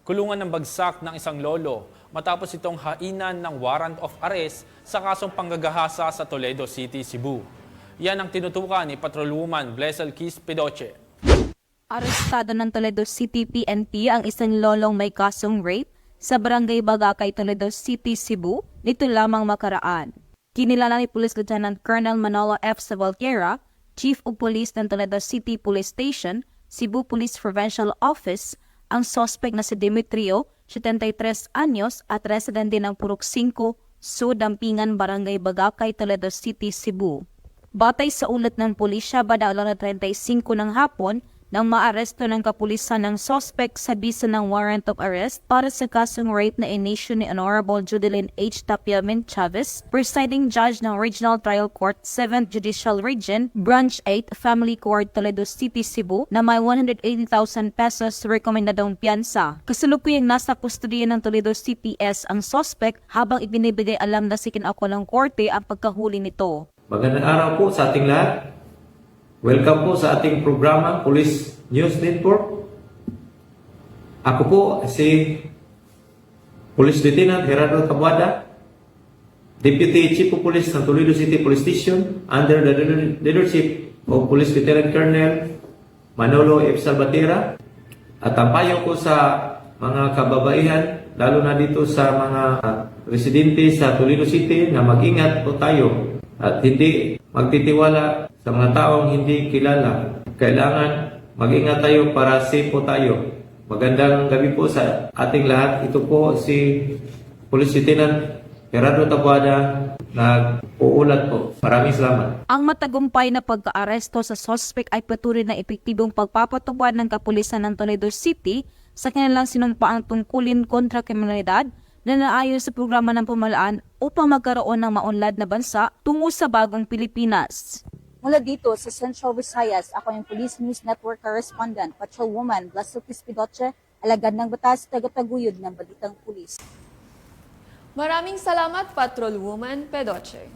kulungan ng bagsak ng isang lolo matapos itong hainan ng warrant of arrest sa kasong panggagahasa sa Toledo City, Cebu. Yan ang tinutukan ni Patrolwoman Blessel Kiss Pedoche. Arestado ng Toledo City PNP ang isang lolong may kasong rape sa Barangay Bagakay, Toledo City, Cebu nito lamang makaraan. Kinilala ni Police Lieutenant Colonel Manolo F. Savalquera, Chief of Police ng Toledo City Police Station, Cebu Police Provincial Office, ang suspect na si Demetrio, 73 anyos at residente ng Purok 5, Dampingan, Barangay Bagakay, Toledo City, Cebu. Batay sa ulat ng pulisya, badaw 35 ng hapon nang maaresto ng kapulisan ng suspect sa bisa ng warrant of arrest para sa kasong rape na inisyu ni Honorable Judeline H. Tapiamen Chavez, presiding judge ng Regional Trial Court 7th Judicial Region, Branch 8, Family Court, Toledo City, Cebu, na may 180,000 pesos rekomendadong piyansa. Kasalukuyang nasa kustudiya ng Toledo CPS ang suspect habang ibinibigay alam na si kinako ng korte ang pagkahuli nito. Magandang araw po sa ating lahat. Welcome po sa ating programa Police News Network. Ako po si Police Lieutenant Gerardo Tabuada, Deputy Chief of Police ng Toledo City Police Station under the leadership of Police Lieutenant Colonel Manolo F. Salvatierra. At ang payo ko sa mga kababaihan, lalo na dito sa mga residente sa Toledo City, na mag-ingat po tayo at hindi magtitiwala sa mga taong hindi kilala. Kailangan mag-ingat tayo para safe po tayo. Magandang gabi po sa ating lahat. Ito po si Police Lieutenant Gerardo Tabuada, nag-uulat po. Maraming salamat. Ang matagumpay na pagka-aresto sa suspect ay patuloy na epektibong pagpapatupad ng kapulisan ng Toledo City sa kanilang sinumpaang tungkulin kontra kriminalidad na naayon sa programa ng pamahalaan upang magkaroon ng maunlad na bansa tungo sa bagong Pilipinas. Mula dito sa Central Visayas, ako yung Police News Network Correspondent, Patrolwoman Blessel Kiss Pedoche, alagad ng batas, tagataguyod ng Balitang Pulis. Maraming salamat, Patrolwoman Pedoche.